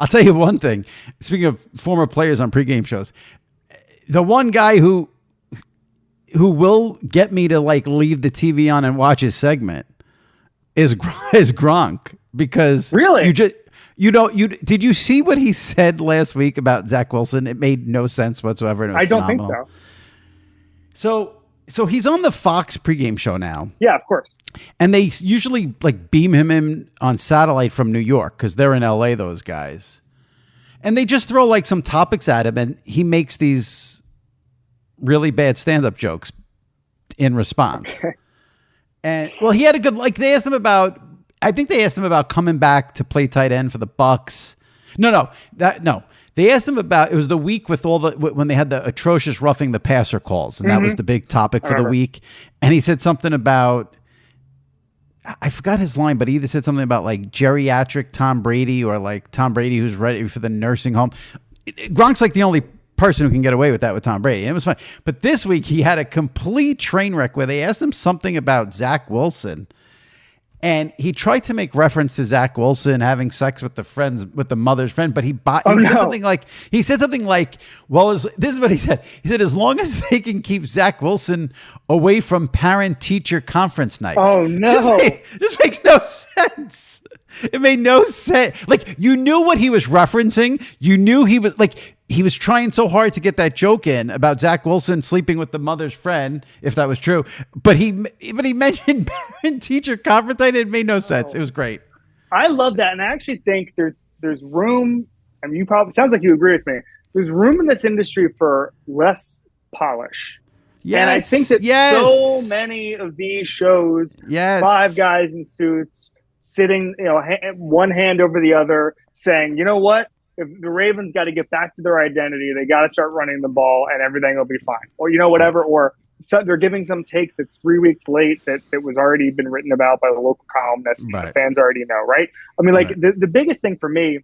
I'll tell you one thing. Speaking of former players on pregame shows, the one guy who will get me to like leave the TV on and watch his segment is Gronk, because really, did you see what he said last week about Zach Wilson? It made no sense whatsoever. And it was phenomenal. Think so. So he's on the Fox pregame show now. Yeah, of course. And they usually like beam him in on satellite from New York because they're in LA, those guys. And they just throw like some topics at him, and he makes these really bad stand-up jokes in response. Okay. And well, he had a good, like they asked him about, I think they asked him about coming back to play tight end for the Bucks. No. They asked him about, it was the week with when they had the atrocious roughing the passer calls, and that was the big topic for the week. And he said something about, I forgot his line, but he either said something about like geriatric Tom Brady or like Tom Brady who's ready for the nursing home. Gronk's like the only person who can get away with that with Tom Brady. It was fun. But this week he had a complete train wreck where they asked him something about Zach Wilson. And he tried to make reference to Zach Wilson having sex with the mother's friend, but he said something like, well, this is what he said. He said, as long as they can keep Zach Wilson away from parent-teacher conference night. Oh, no. This makes no sense. It made no sense. Like, you knew what he was referencing. You knew he was trying so hard to get that joke in about Zach Wilson sleeping with the mother's friend, if that was true. But he mentioned parent-teacher conference night. It made no sense. It was great. I love that. And I actually think there's room, I mean, you probably, sounds like you agree with me. There's room in this industry for less polish. Yes. And I think that so many of these shows, five guys in suits, sitting, one hand over the other, saying, you know what? If the Ravens got to get back to their identity, they got to start running the ball and everything will be fine. Or, whatever. Or so they're giving some take that's 3 weeks late that was already been written about by the local columnists. Right. The fans already know, right? I mean, the biggest thing for me,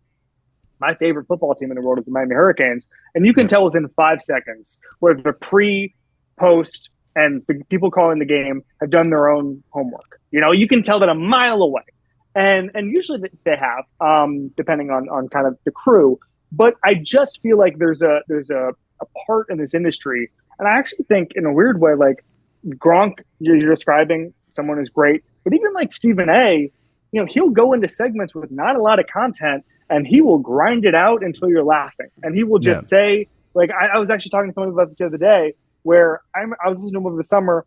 my favorite football team in the world is the Miami Hurricanes. And you can tell within 5 seconds whether the pre, post, and the people calling the game have done their own homework. You can tell that a mile away. And usually they have, depending on kind of the crew. But I just feel like there's a part in this industry, and I actually think in a weird way, like Gronk, you're describing someone who's great, but even like Stephen A, he'll go into segments with not a lot of content, and he will grind it out until you're laughing, and he will just say, like I was actually talking to someone about this the other day, where I was listening to him over the summer,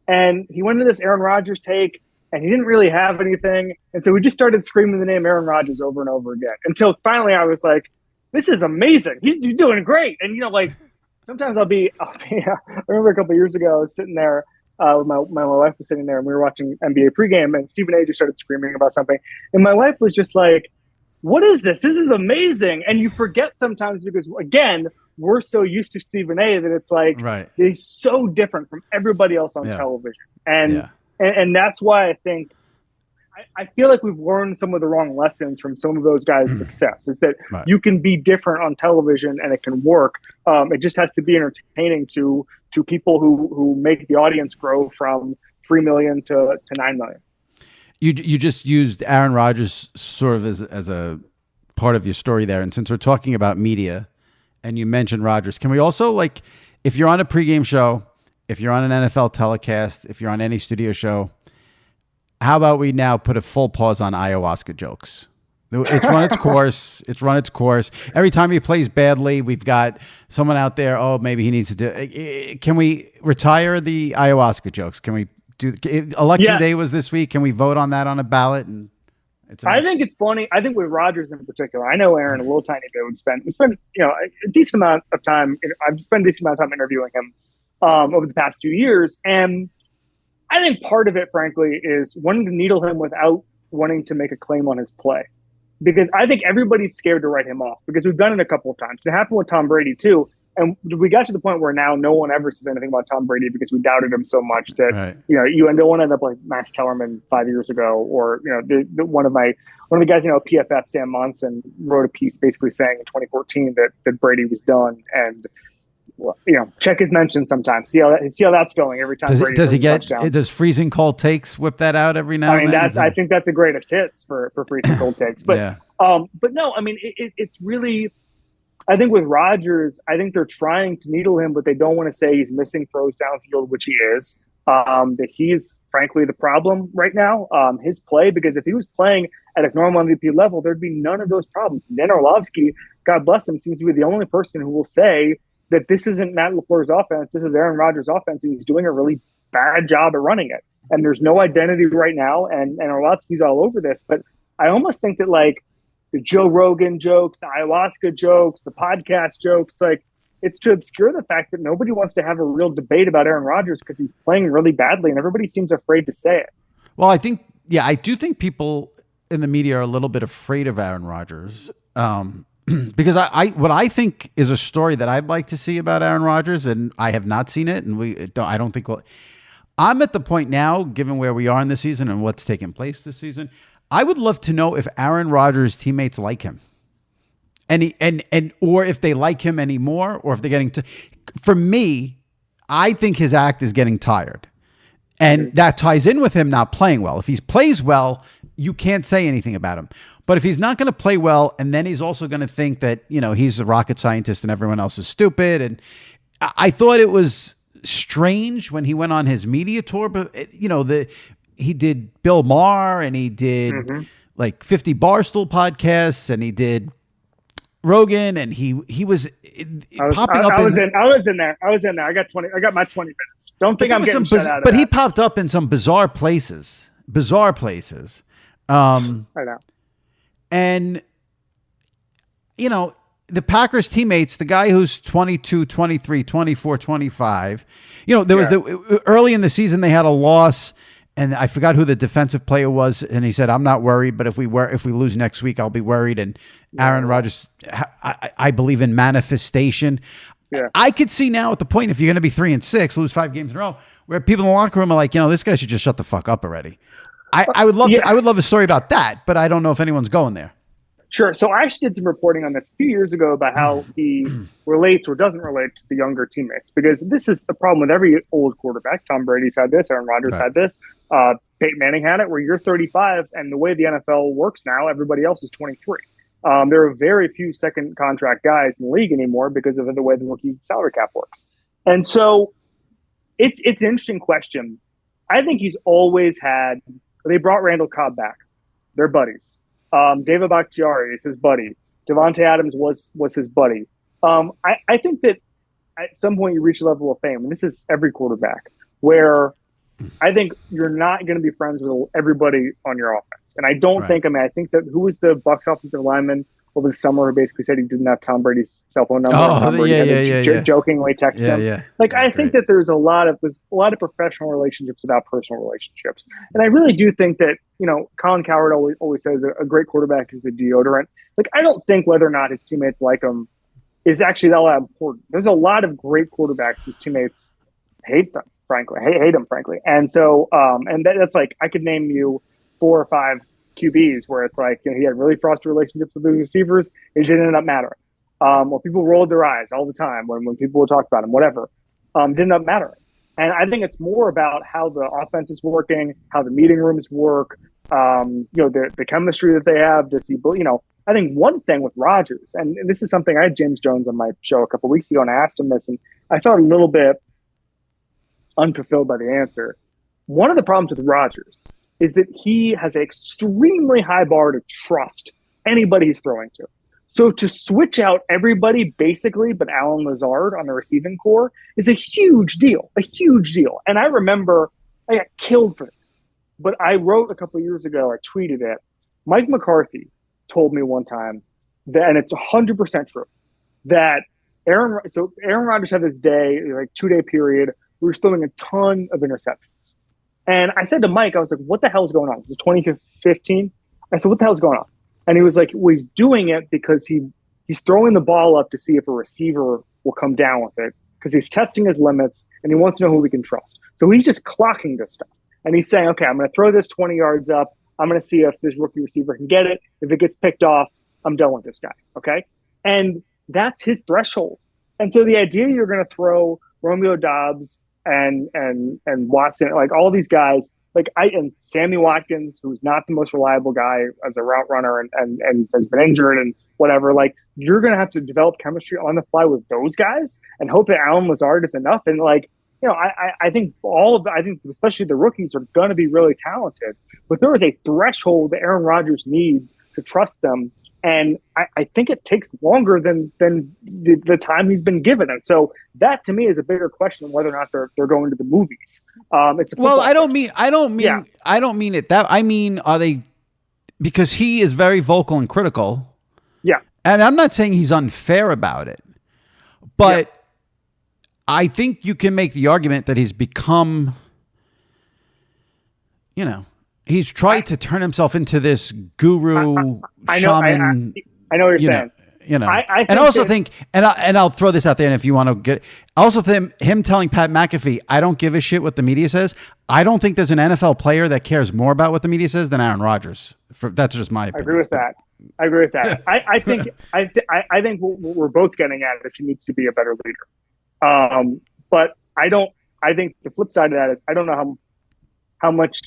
and he went into this Aaron Rodgers take. And he didn't really have anything. And so we just started screaming the name Aaron Rodgers over and over again until finally I was like, this is amazing. He's doing great. And, sometimes I remember a couple of years ago, I was sitting there, my wife was sitting there and we were watching NBA pregame and Stephen A just started screaming about something. And my wife was just like, what is this? This is amazing. And you forget sometimes because, again, we're so used to Stephen A that it's like, he's so different from everybody else on television. And that's why I think I feel like we've learned some of the wrong lessons from some of those guys' success. Is that you can be different on television and it can work. It just has to be entertaining to people who make the audience grow from 3 million to 9 million. You just used Aaron Rodgers sort of as a part of your story there. And since we're talking about media and you mentioned Rodgers, can we also, like, if you're on a pregame show, if you're on an NFL telecast, if you're on any studio show, how about we now put a full pause on ayahuasca jokes? It's run its course. It's run its course. Every time he plays badly, we've got someone out there, maybe he needs to do. Can we retire the ayahuasca jokes? Can we do? Election day was this week. Can we vote on that on a ballot? And I think it's funny. I think with Rodgers in particular, I know Aaron a little tiny bit we spent a decent amount of time. I've spent a decent amount of time interviewing him over the past 2 years. And I think part of it, frankly, is wanting to needle him without wanting to make a claim on his play. Because I think everybody's scared to write him off because we've done it a couple of times. It happened with Tom Brady, too. And we got to the point where now no one ever says anything about Tom Brady because we doubted him so much that, you don't want to end up like Max Kellerman 5 years ago or, one of the guys, PFF, Sam Monson, wrote a piece basically saying in 2014 that Brady was done. And, check his mentions sometimes. See how that's going every time. Does freezing cold takes whip that out every now and then? I think that's a greatest hits for freezing cold takes. But But no, I mean, it's really, I think with Rodgers, I think they're trying to needle him, but they don't want to say he's missing throws downfield, which he is. That he's frankly the problem right now. His play, because if he was playing at a normal MVP level, there'd be none of those problems. Dan Orlovsky, God bless him, seems to be the only person who will say that this isn't Matt LaFleur's offense. This is Aaron Rodgers' offense, and he's doing a really bad job at running it. And there's no identity right now, and Orlovsky's all over this. But I almost think that like the Joe Rogan jokes, the ayahuasca jokes, the podcast jokes, like it's to obscure the fact that nobody wants to have a real debate about Aaron Rodgers because he's playing really badly and everybody seems afraid to say it. Well, I think, yeah, I do think people in the media are a little bit afraid of Aaron Rodgers. Because what I think is a story that I'd like to see about Aaron Rodgers, and I have not seen it, and I don't think I'm at the point now, given where we are in the season and what's taking place this season, I would love to know if Aaron Rodgers' teammates like him, or if they like him anymore, or if they're getting to. For me, I think his act is getting tired, and that ties in with him not playing well. If he plays well, you can't say anything about him. But if he's not going to play well, and then he's also going to think that he's a rocket scientist and everyone else is stupid, and I thought it was strange when he went on his media tour, but he did Bill Maher and he did like 50 Barstool podcasts and he did Rogan and he was popping up. I was in there. I got my 20 minutes. Don't think I'm getting shut out of But that. He popped up in some bizarre places. I know. And the Packers teammates, the guy who's 22, 23, 24, 25, there was early in the season, they had a loss and I forgot who the defensive player was. And he said, I'm not worried, but if we lose next week, I'll be worried. And Aaron Rodgers, I believe in manifestation. Yeah. I could see now at the point, if you're going to be 3-6, lose 5 games in a row, where people in the locker room are like, this guy should just shut the fuck up already. I would love a story about that, but I don't know if anyone's going there. Sure. So I actually did some reporting on this a few years ago about how he relates or doesn't relate to the younger teammates, because this is the problem with every old quarterback. Tom Brady's had this. Aaron Rodgers had this. Peyton Manning had it, where you're 35, and the way the NFL works now, everybody else is 23. There are very few second contract guys in the league anymore because of the way the rookie salary cap works. And so it's an interesting question. I think he's always had – they brought Randall Cobb back. They're buddies. David Bakhtiari is his buddy. Devontae Adams was his buddy. I think that at some point you reach a level of fame, and this is every quarterback, where I think you're not going to be friends with everybody on your offense. And I don't think, I think that who was the Bucs offensive lineman over the summer who basically said he didn't have Tom Brady's cell phone number? Jokingly texted him. Yeah. I think that there's a lot of professional relationships without personal relationships. And I really do think that, Colin Cowherd always says a great quarterback is the deodorant. I don't think whether or not his teammates like him is actually all that important. There's a lot of great quarterbacks whose teammates hate them, frankly. And so, that's I could name you 4 or 5 QBs where it's he had really frosty relationships with the receivers. It didn't end up mattering. Or people rolled their eyes all the time when people would talk about him, whatever. Didn't end up mattering. And I think it's more about how the offense is working, how the meeting rooms work, the chemistry that they have. I think one thing with Rodgers, and this is something I had James Jones on my show a couple of weeks ago, and I asked him this, and I felt a little bit unfulfilled by the answer. One of the problems with Rodgers is that he has an extremely high bar to trust anybody he's throwing to. So to switch out everybody basically but Alan Lazard on the receiving core is a huge deal. And I remember I got killed for this. But I wrote a couple of years ago, I tweeted it. Mike McCarthy told me one time that, and it's 100% true, that Aaron Rodgers had this day, 2-day period, we were throwing a ton of interceptions. And I said to Mike, I was like, what the hell is going on? It was 2015. I said, what the hell is going on? And he was like, well, he's doing it because he's throwing the ball up to see if a receiver will come down with it, because he's testing his limits and he wants to know who we can trust. So he's just clocking this stuff. And he's saying, okay, I'm going to throw this 20 yards up. I'm going to see if this rookie receiver can get it. If it gets picked off, I'm done with this guy. Okay. And that's his threshold. And so the idea you're going to throw Romeo Doubs and Watson, all these guys and Sammy Watkins, who's not the most reliable guy as a route runner and has been injured and whatever, like you're going to have to develop chemistry on the fly with those guys and hope that Alan Lazard is enough. And like, I think especially the rookies are going to be really talented, but there is a threshold that Aaron Rodgers needs to trust them. And I think it takes longer than the time he's been given. And so that to me is a bigger question whether or not they're going to the movies. I don't mean it that, I mean, are they, because he is very vocal and critical. Yeah. And I'm not saying he's unfair about it, but I think you can make the argument that he's become, he's tried to turn himself into this guru shaman. I know what you're saying. And also think, and I'll throw this out there, and if you want to get, also him telling Pat McAfee, I don't give a shit what the media says. I don't think there's an NFL player that cares more about what the media says than Aaron Rodgers. That's just my opinion. I agree with that. I think what we're both getting at is he needs to be a better leader. But I think the flip side of that is I don't know how much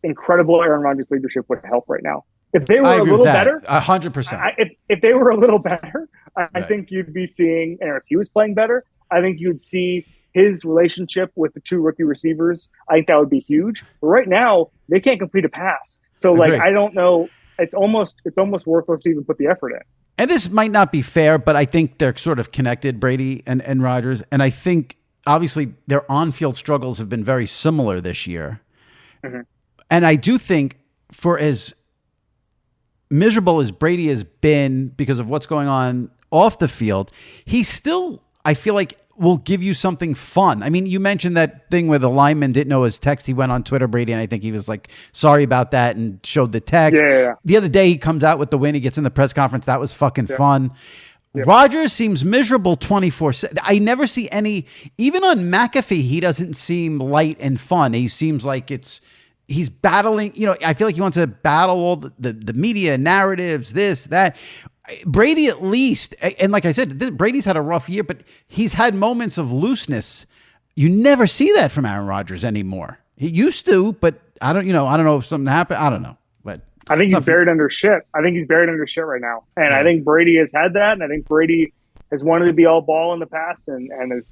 incredible Aaron Rodgers leadership would help right now. If they were a little better, 100%. If they were a little better, I think you'd be seeing, and if he was playing better, I think you'd see his relationship with the two rookie receivers. I think that would be huge. But right now, they can't complete a pass. So like, I don't know. It's almost worthless to even put the effort in. And this might not be fair, but I think they're sort of connected, Brady and Rodgers. And I think obviously their on-field struggles have been very similar this year. Mm-hmm. And I do think for as miserable as Brady has been because of what's going on off the field, he still, I feel like, will give you something fun. I mean, you mentioned that thing where the lineman didn't know his text. He went on Twitter, Brady, and I think he was like, sorry about that, and showed the text. Yeah. The other day, he comes out with the win. He gets in the press conference. That was fucking fun. Yeah. Rodgers seems miserable 24/7. I never see any, even on McAfee, he doesn't seem light and fun. He seems like he's battling, I feel like he wants to battle all the media narratives, this, that. Brady, at least, and like I said, Brady's had a rough year, but he's had moments of looseness. You never see that from Aaron Rodgers anymore. He used to, but I don't know if something happened. I don't know. But I think he's buried under shit. I think he's buried under shit right now. And I think Brady has had that. And I think Brady has wanted to be all ball in the past. And is,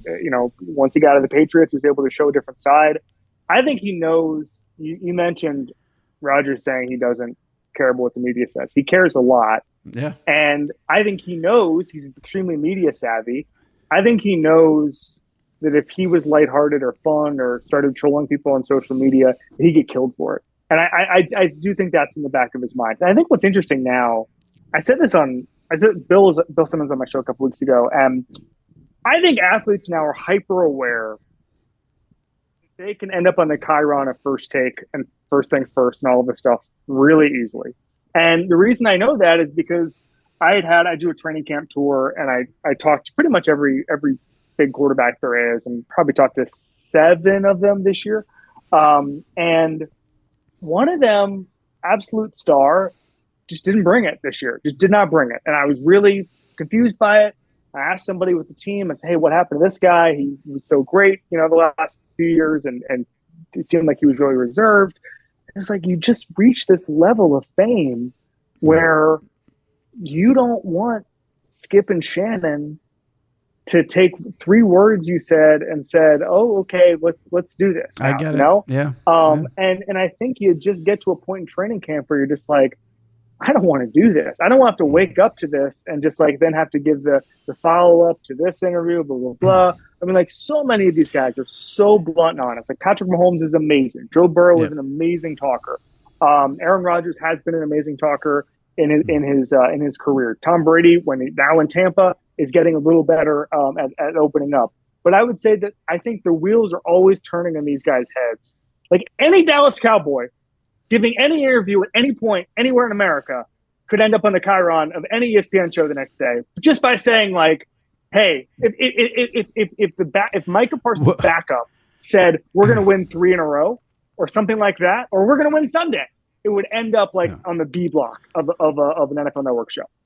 once he got out of the Patriots, he was able to show a different side. I think he knows. You mentioned Rodgers saying he doesn't care about what the media says. He cares a lot. Yeah. And I think he knows he's extremely media savvy. I think he knows that if he was lighthearted or fun or started trolling people on social media, he'd get killed for it. And I do think that's in the back of his mind. And I think what's interesting now, I said Bill Simmons on my show a couple weeks ago, and I think athletes now are hyper aware. They can end up on the chyron of First Take and First Things First and all of this stuff really easily. And the reason I know that is because I do a training camp tour, and I talked to pretty much every big quarterback there is, and probably talked to 7 of them this year. And one of them, absolute star, just didn't bring it this year. Just did not bring it. And I was really confused by it. I asked somebody with the team, I said, hey, what happened to this guy? He was so great, the last few years, and it seemed like he was really reserved. It's like you just reach this level of fame where you don't want Skip and Shannon to take 3 words you said and said, "Oh, okay, let's do this." Now, I get it. Yeah. And I think you just get to a point in training camp where you're just like, I don't want to do this. I don't want to have to wake up to this and just like then have to give the follow up to this interview, blah, blah, blah. I mean, like so many of these guys are so blunt and honest. Like Patrick Mahomes is amazing. Joe Burrow is an amazing talker. Aaron Rodgers has been an amazing talker in his career. Tom Brady, now in Tampa, is getting a little better at opening up. But I would say that I think the wheels are always turning on these guys' heads. Like any Dallas Cowboy giving any interview at any point anywhere in America could end up on the chyron of any ESPN show the next day just by saying like, hey, if Micah Parsons' backup said we're going to win 3 in a row or something like that, or we're going to win Sunday, it would end up like on the B block of an NFL Network show.